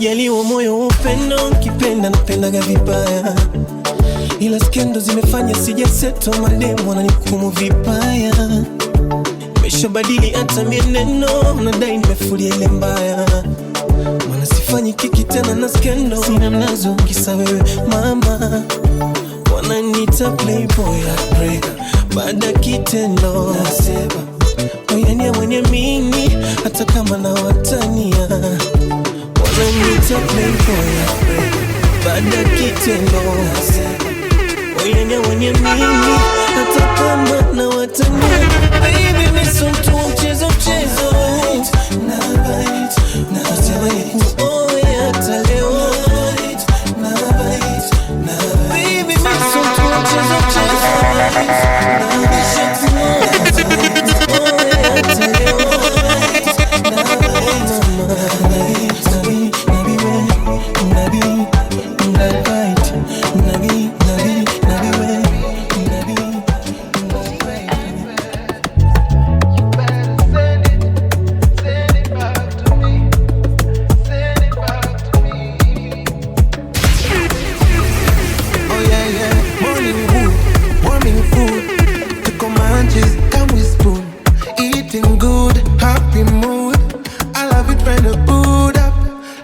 Nimejaliwa moyo upendo, kipenda napendaga vibaya, ila skendo zimefanya sijaseto, mademu wananikumu vibaya. Nimeshabadili hata mienendo, nadai nimefulia ile mbaya, maana sifanyi kiki tena na skendo, sina mnazo kisa wewe mama. Wananiita playboy heartbreaker, baada kitendo nasema oyania mwenye mimi, hata kama na watania. Wananiita playboy heartbreaker, baada kitendo nasema oyania mwenye mimi, hata kama na watania. Baby miso mtu wa mchezo mchezo, na bite na bite kuoe hata leo, na bite na baby miso mtu wa mchezo mchezo, na bisha kuoe hata leo, na bite mama, nabi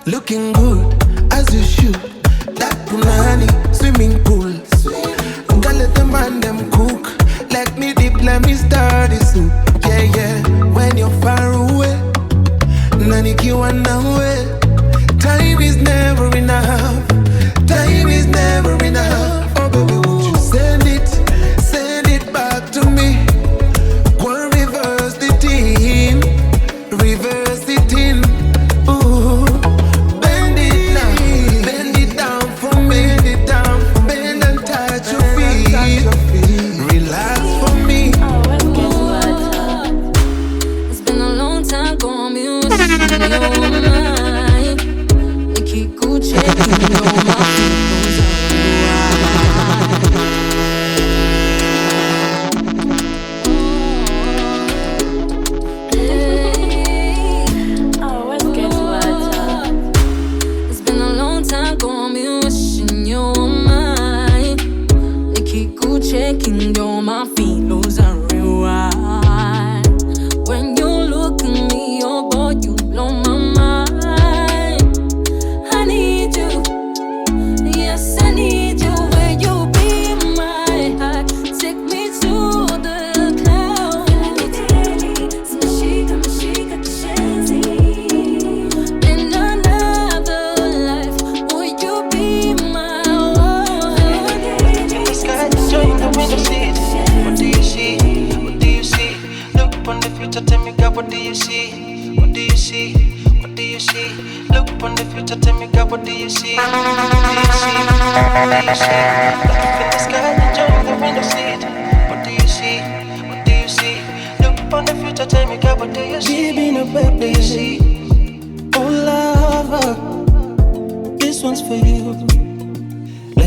looking good as you should. That punani swimming pool. Gotta let them man them cook. Let me dip, let me stir the soup. Yeah, yeah. When you're far away, nanikiwa nawe. Time is never enough. Time is never enough. Oh baby, won't you send it back to me. Go and reverse the thing, reverse the thing. Ooh.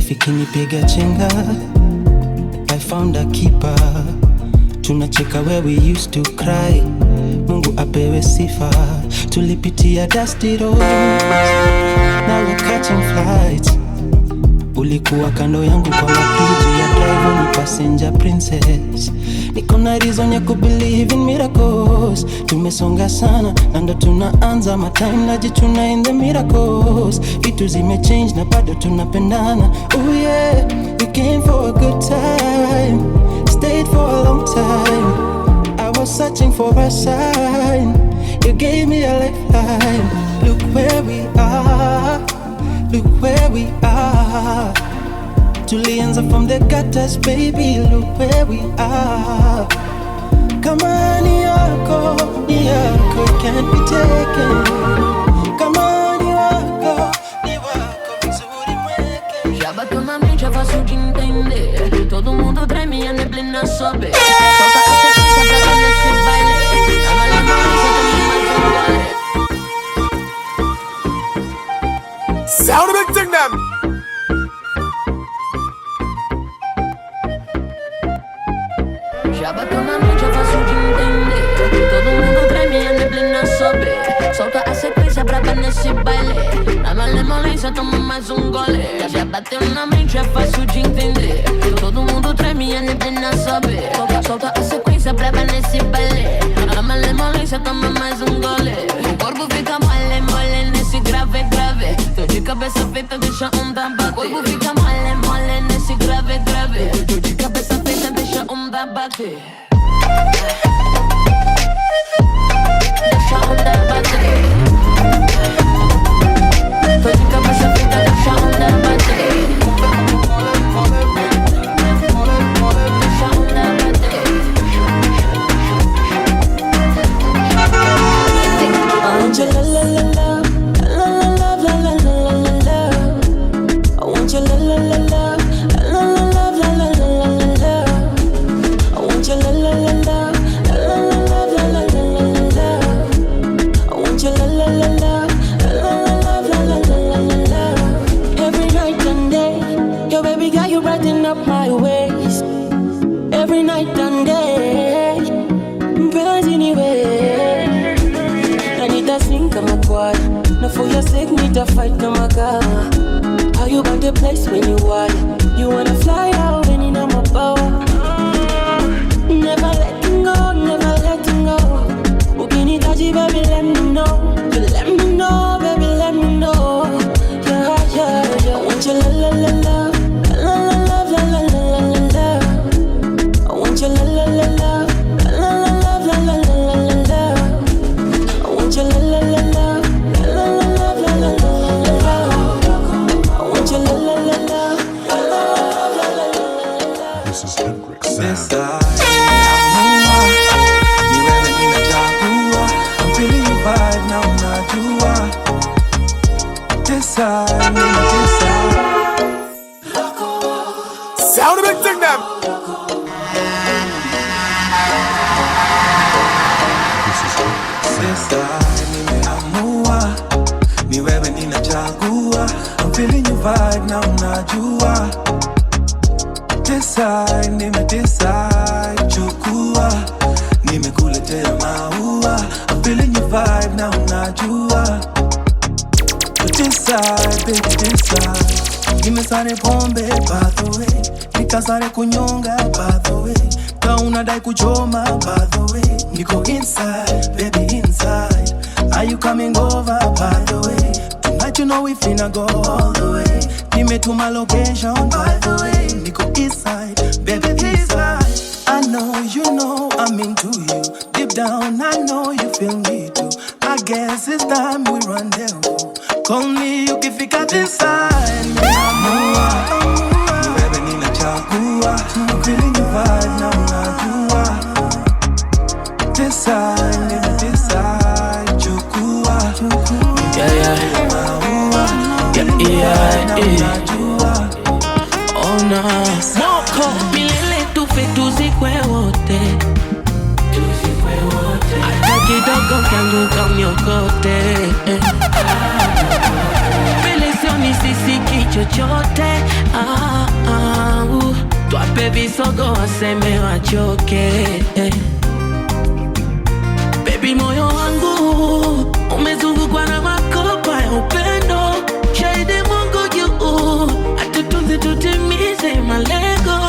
Ikinipiga chenga, I found a keeper. Tunacheka where we used to cry. Mungu apewe sifa. Tulipitia dusty roads, now we're catching flights. Ulikuwa kando yangu kwa mapiji ya drive, ni passenger princess. Niko na reason ya kubelieve in miracles. Tumesonga sana, na ndo tunaanza matime, najituna in the miracles. Vitu zimechange na bado tunapendana. Oh yeah, we came for a good time, stayed for a long time. I was searching for a sign, you gave me a lifeline. Look where we are, look where we are. Tulianza from the gutters, baby, look where we are. Kama ni yako, it can't be taken. Kama ni wako, vizuri mweke. Já bateu na mente, é fácil de entender. Todo mundo treme e a neblina sobe. Solta a sequência pra cá nesse baile. Tava lembrando, só também mais um gole. Sound a big thing them. Já bateu na mente, é fácil de entender. Todo mundo treme e a neblina sobe. Solta a sequência pra ver nesse baile. Na malemolência toma mais gole. Já bateu na mente, é fácil de entender. Todo mundo treme e a neblina sobe. Solta a sequência pra ver nesse baile. Na malemolência toma mais gole. O corpo fica mole, mole nesse grave, grave. Tô de cabeça feita, deixa onda bater. O corpo fica mole, mole nesse grave, grave. Tô de cabeça feita, deixa onda bater. Deixa onda bater. Tô de cabeça feita, deixa onda bater. Deixa onda bater. I want your la la la la, la la la la la la la la. I want your la la la la, la la la la la la la la. I want your la la la la, la la la la la la la la. I want your la la la la, la la la la la la la. Every night and day, your baby got you brighten up my ways. Every night and day, burns anyway. I need to sing, come on, boy. Now for your sake, need to fight, no my God. How you got the place when you want? You wanna fly out when you know my power. Never letting go, never letting go. Ukini taji, baby, let me know. You let me know, baby, let me know. Yeah, yeah, yeah. I want your la la la la, la la la la la la la la. I want your la la la la, la la la la la la la la. I want your la la la la, la la la la la la la. I want your la la la la, la la la la la la. This is Hendrix Sound. I'm feeling your vibe now, najua. Decide, nina decide. Sound of it, sing them. This is Hendrix Sound. Decide, nimeamua. Ni wewe ninachagua. I'm feeling your vibe now, najua. Decide, nimedecide, chukua. Nimekuletea maua. I'm feeling your vibe now, najua. Decide, baby, decide. Nimesare pombe, by the way. Nikasare kunyonga, by the way. Kaunadai kuchoma, by the way. Niko inside, baby, inside. Are you coming over, by the way? Tonight you know we finna go all the way. Nimetuma location, by the way. Niko inside, baby, inside. I know, you know, I'm into you. Deep down, I know you feel me too. I guess it's time we rendezvous. Call me, ukifika this side. Nimeamua, ni wewe ninachagua. I'm feeling your vibe now, najua. Decide, nimedecide, chukua. Yeah, yeah. Maua, Yeah, yeah. najua. Ona Moko milele tufe tuzikwe wote. Hata kidogo kangu kamyokote. Mbele sioni sisiki chochote. Twape visogo waseme wachoke. Baby moyo wangu umezungukwa na makopa ya upendo. Shahidi Mungu juu, atutunze tutimize malengo.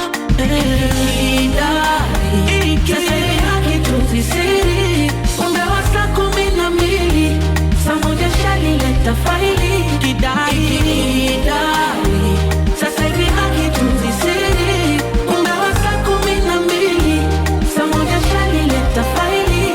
Sasa hivi hakitunzi siri. Umbe wa saa 12, saa moja shalileta faili. Kidai sasa hivi hakitunzi siri. Umbe wa saa 12, saa moja shalileta faili.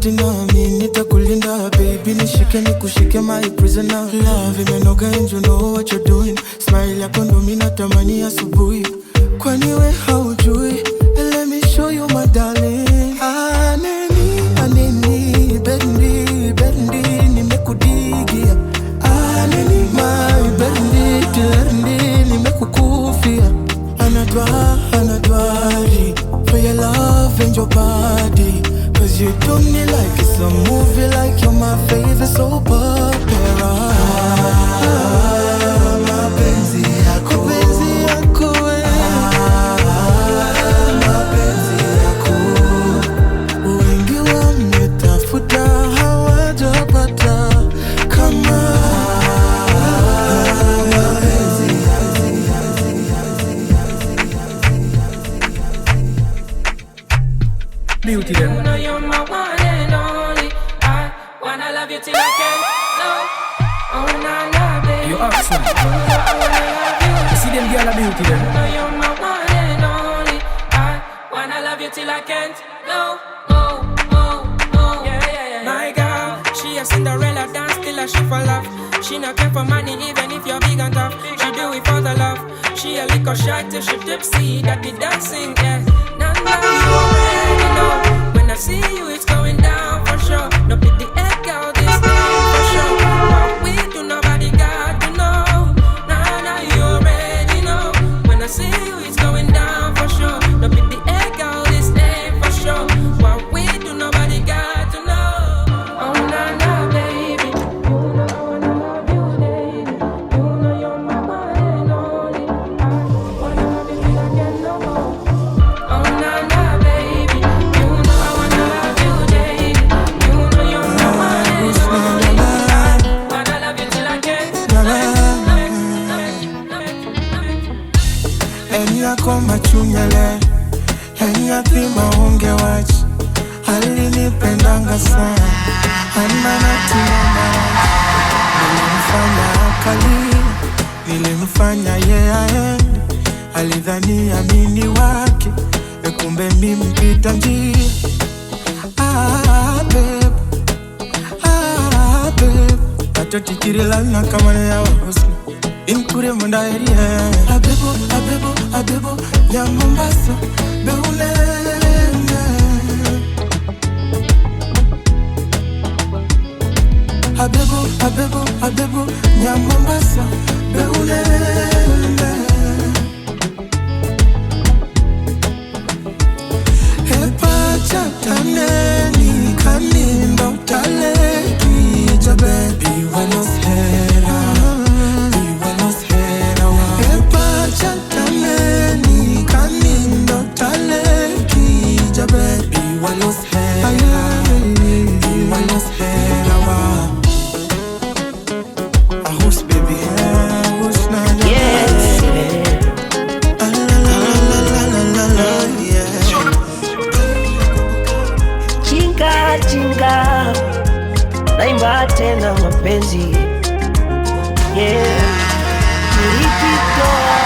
keti nami nitakulinda baby, nishike nikushike my prisoner. Love imenoga and you know what you're doing. Smile yako ndo mimi natamani asubuhi. Kwani we haujui? Let me show you my darling. Aneni bendi nimekudigia. Aneni my bendi nimekukufia. Anadwari for your love and your body. Cause you do me like it's a movie, like you're my favorite soap opera. Mapenzi yako we. Mapenzi yako. Wengi wametafuta hawajapata kama Beauty them. You know you're my one and only. I wanna love you till I can't. No, oh nah nah baby. You awesome. You know I wanna love you. You see them girl a beauty them. You know you're my one and only. I wanna love you till I can't. No, yeah. My girl, she a Cinderella dance till a she fall off. She not care for money even if you're big and tough. She do it for the love. She a liquor shy till she tipsy. That be dancing, yeah. Nah, you already know. When I see you, it's going down for sure. No pick the egg out this time for sure. What we do, nobody got to know. Nah, you already know. When I see you, it's going down for sure. No pick the egg out this time for sure. What we do, nobody got to know. Oh, nah, baby. You know I wanna love you, baby. You know you're my one and only. I wanna love you till I can't no more. Oh, nah, baby. You know I wanna love you, baby. You know you're my one and only. I wanna love you till I can't. Eni yako machunyele, eni yapima ungewachi. Alinipendanga sana, ananatimama. Nilimfanya akali, nilimfanya yeye. Alidhani amini wake, kumbe mimi mpita njia. Babe, atotikirila kama ya husni. Inkure mundairi Abebo, ya Mombasa, beule. Abebo, ya Mombasa, beule. Hepa chataneni kanindo taleki jabe. Biwanos hera. Hepa chataneni kanindo taleki jabe. Biwanos hera. Ahus baby, ahus na na. Chinga naimba tena mapenzi, nilijitoa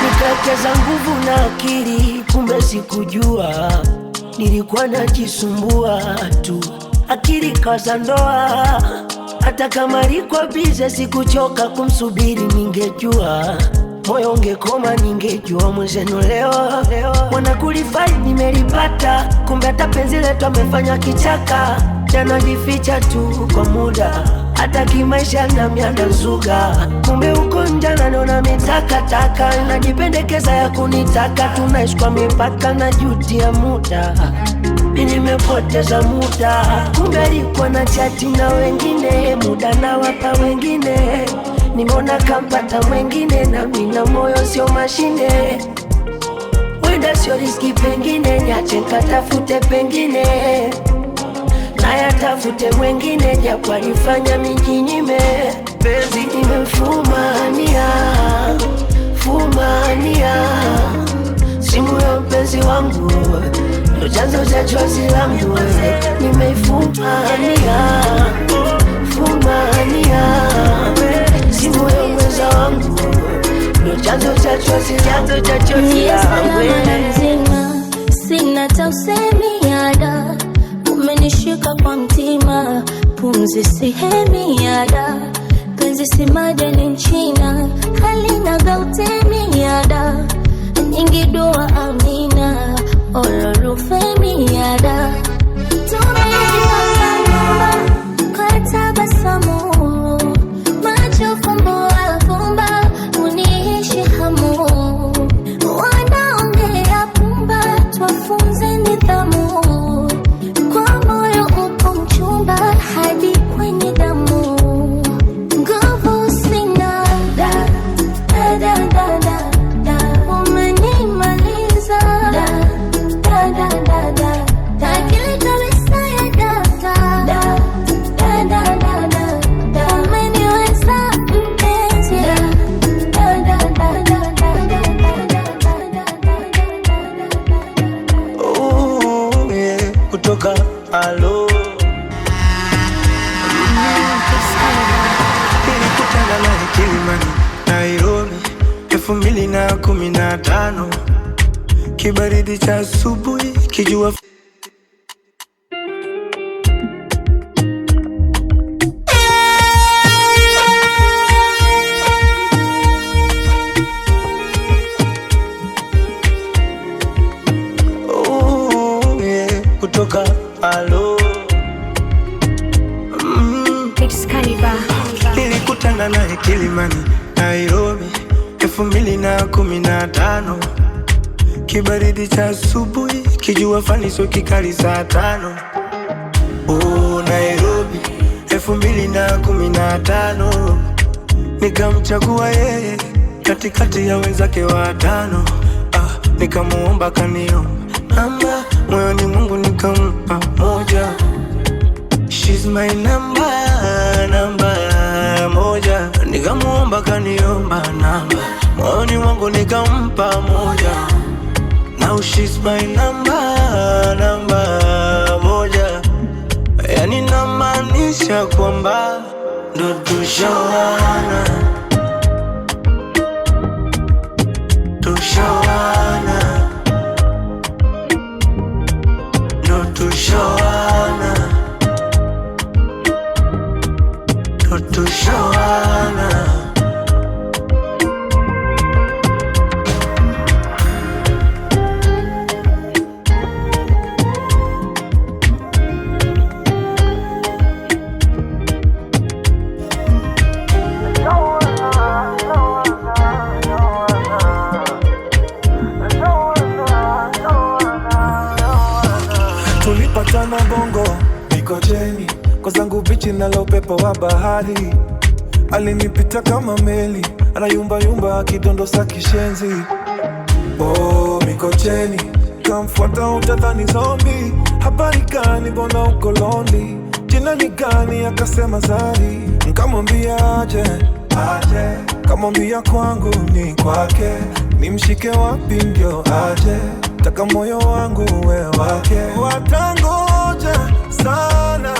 nikakeza nguvu na akili, kumbe sikujua nilikuwa najisumbua tu, akili kaza ndoa. Hata kama alikuwa bize sikuchoka kumsubiri, ningejua moyo ungekoma, ningejua mwenzenu leo mwana kulifai nimelipata. Kumbe hata penzi letu amefanya kichaka, janajificha tu kwa muda, hata kimaisha na mianda nzuga. Kumbe uko njana nona mitakataka, najipendekeza ya kunitaka, tunaishi kwa mipaka na juti ya muda. Mimi nimepoteza muda, kumbe alikuwa na chati na wengine, muda na wapa wengine. Nimeona kampata mwengine, na mina moyo sio mashine. Wenda sio riski pengine, niache nikatafute pengine, na yatafute mwengine, japo alifanya mijinyime. Penzi nimefumania, simu ya mpenzi wangu ndo chanzo cha chozi langu. Nimeifumania, simu ya mwenza wangu ndo chanzo cha chozi langu. Sina tausemi ada, penzi sihemi yada, penzi si madeni nchina, halina gautemi yada, nyingi dua amina, olorufemi yada. Tumejipanga nyumba kwa tabasamu, macho fumbo alfumba, uniishi hamu, wanaongea pumba, twafunze nidhamu, kwa moyo upo mchumba hadi kwenye damu, nguvu sina da da da da da da, umenimaliza da da da da da, akili kabisa ya data da da da da da, umeniweza mpenzi da da da da da da. Oh yeah, kutoka alo nilikutana naye Kilimani, Nairobi 2015, kibaridi cha asubuhi, kijua kutoka alo nilikutana naye Kilimani, Nairobi 2015, kibaridi cha asubuhi, kijua faniso kikali saa 5. Oh, Nairobi 2015, nikamchagua yeye katikati ya wenzake watano. Nikamuomba kanio namba, moyoni Mungu nikampa moja. She's my number moja. Nikamuomba kaniomba namba, moyoni Mungu nikampa moja. Now she's my number moja. Yani namaanisha kwamba ndo tushawana, tushawana, ndo tushawana, ndo tushawana. Tulipatana Bongo, Mikocheni, kwa zangu bichi nalo upepo wa bahari. Alinipita kama meli, anayumba yumba akidondosa kishenzi. Oh, Mikocheni, kamfuata utadhani zombie. Habari gani mbona uko lonely? Jina ni gani? Akasema Zari. Nikamwambia aje, kamwambia kwangu ni kwake. Nimshike wapi ndio aje? Taka moyo wangu uwe wake. Watangoja sana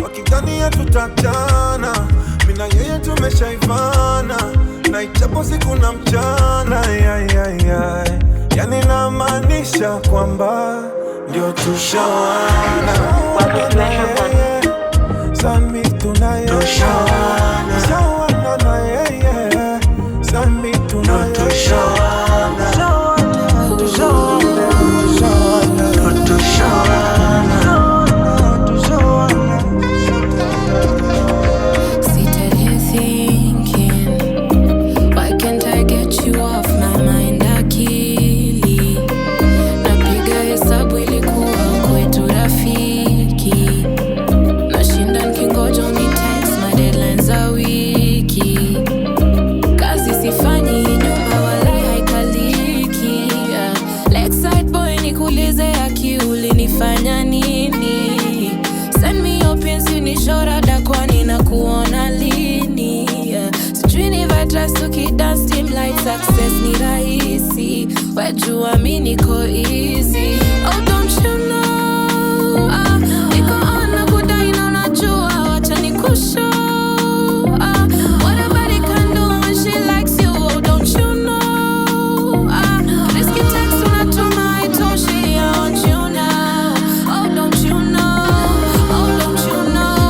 wakidhania tutachana, mina yeye tumeshaivana, na ichapo siku na mchana. Yani namaanisha kwamba ndio tushawana. Sami tunaye tushawana, sawana na yeye. Sami tunaye tushawana. Seated here thinking, why can't I get you off my mind akili? Napiga hesabu ilikuwa kwetu rafiki, nashinda nikingoja unitext my deadlines za wiki. Kazi sifanyi nyumba wala haikaliki, Lakeside boy nikuulize aki ulinifanya nini? Send me your pins unishorada kwani na kuona lini, sijui ni vitras tukidance team light success ni rahisi, wajua mi niko easy. Oh don't you know, niko on na kudai na unajua wacha nikushow, what a body can do when she likes you. Oh don't you know, risky text unatuma haitoshi, I want you now. Oh don't you know,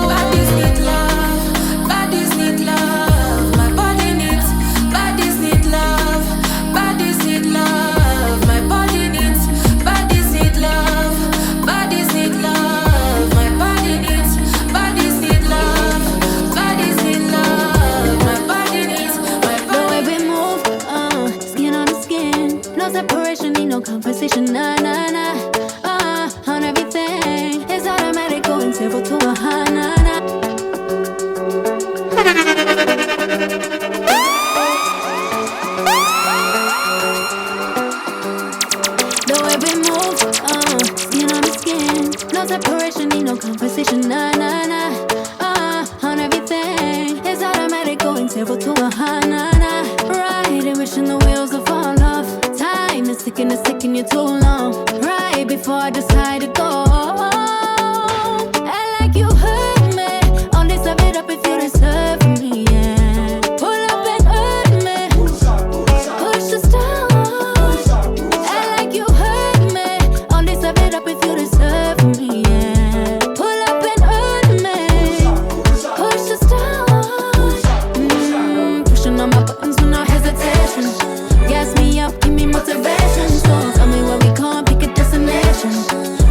baddies need love. confirmation, nah, nah, nah. On everything. It's automatic, going 0 to 100, nah, nah. The way we move, skin on the skin. No separation, need no conversation, nah, nah, nah. On everything. It's automatic, going 0 to 100, nah, nah. Riding, wishing the wheels will fall off. Time is ticking, it's taking you too long. Right before I decide to go. And like you hurt me, only serve it up if you deserve me, yeah. Pull up and hurt me, push the stars. And like you hurt me, only serve it up if you deserve me, yeah. Pull up and hurt me, push the stars. Pushing on my buttons with no hesitation. Gas me up, give me motivation. So tell me where we can't pick a destination.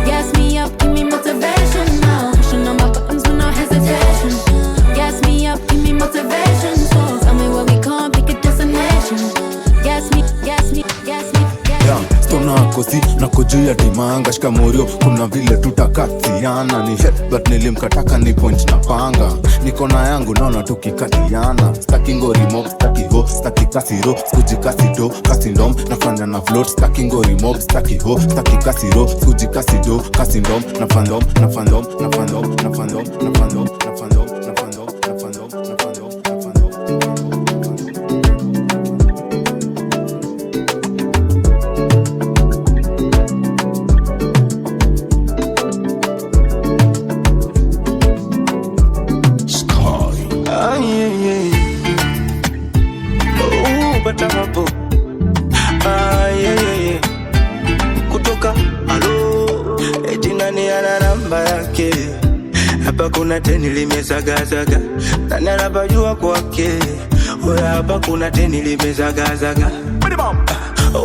Gas me up, give me motivation now. Pushing on my buttons with no hesitation. Gas me up, give me motivation. So tell me where we can't pick a destination. Gas me, gas me, gas me, gas me. Stona kosi na kujua dimanga shika morio kuna vile tutakatiana ni head but nilimkataka ni point na panga niko na yangu naona tukikatiana staki ngori mob staki ho staki kasiro skuji kasido kasindom nafanya na float staki ngori mob staki ho staki kasiro skuji kasido kasindom nafandom nafandom nafandom nafandom nafandom nafandom nafandom nafandom nafandom kutoka alo eti nani ana namba yake hapa kuna teni limezagazaga na narabajua kwake oya hapa kuna teni limezagazaga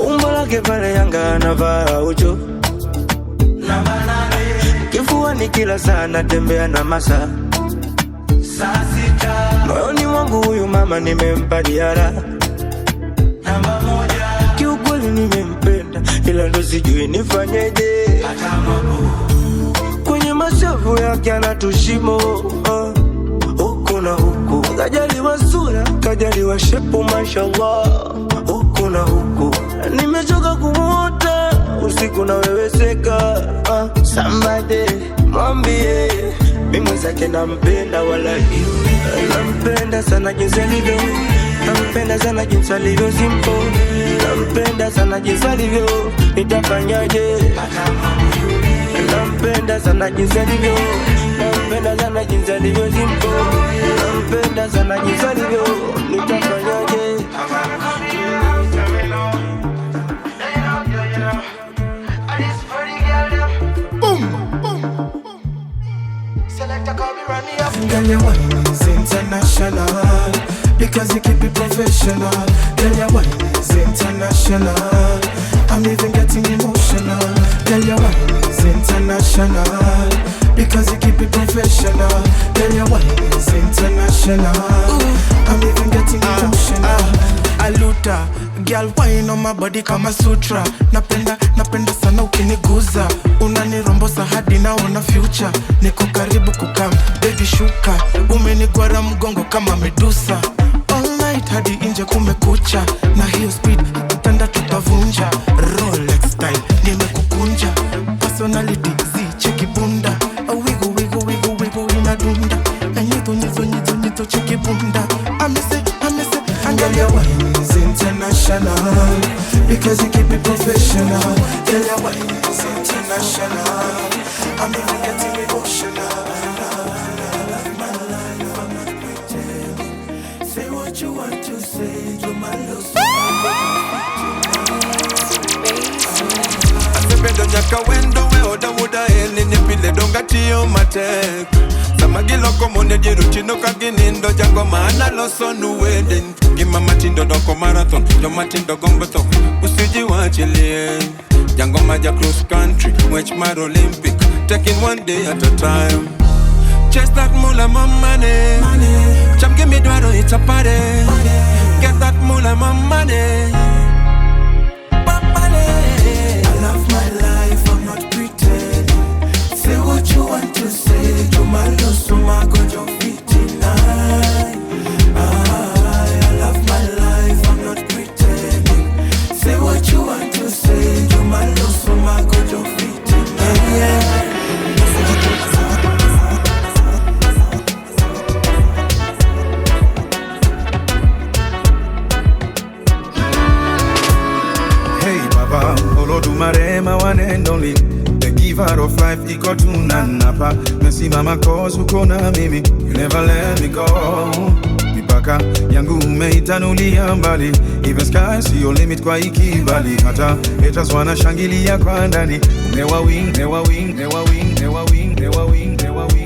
umbo lake pale Yanga anavaa ucho kifuani kila saa natembea na masa moyoni mwangu huyu mama nimempa diara kiukweli nimempenda ila ndo sijui nifanyeje kwenye mashavu yake anatushimo huku na huku kajaliwa sura kajaliwa shepu mashallah huku na huku nimechoka kumuota usiku na weweseka somebody mwambie mimi zake nampenda wala nampenda sana jinsi alivyo nampenda sana jinsi alivyo simple nampenda sana jinsi alivyo nitafanyaje nampenda sana jinsi alivyo nampenda sana jinsi alivyo simple nampenda sana jinsi alivyo nitafanyaje Girl, your wine is international because you keep it professional. Girl, your wine is international. I'm even getting emotional. Girl, your wine is international because you keep it professional. Girl, your wine is international. I'm even getting emotional. Aluta, girl, wine on my body kama sutra. Napenda sana ukiniguza. Unanirombosa hadi naona future. Niko karibu kukam, baby shuka. Umenigwara mgongo kama Medusa. All night hadi inje kumekucha. Na hiyo speed, kitanda tutavunja. Rolex style, nimekukunja. Personality, cheki bunda. Wiggle, wiggle, wiggle, wiggle inadunda. Nyito cheki bunda. I miss it. And girl, your wine is international because you keep it professional. Girl, your wine is international. I'm even getting emotional. My life, I'm not pretending. Say what you want to say to my love. Asependo nyaka wendo we oda wuda eni nyepile donga tiyo matek Samagilo komone jiru chino kaginindo jango maana loso nuweden Gima matindo doko marathon, yo matindo gombato Usiji wachilie Jango maja cross country, mwech mar Olympic Taking one day at a time Chase that mula money Cham give me dwaro, it's a party Get that mula money I love my Odumarema one and only, the giver of life, iko tunanapa. Mesimama cause uko na mimi, you never let me go. Mipaka yangu umeitanulia mbali, even sky see your limit kwa ikibali. Hata haters wanashangilia kwa ndani. Never win, never win, never win, never win, never win, never win.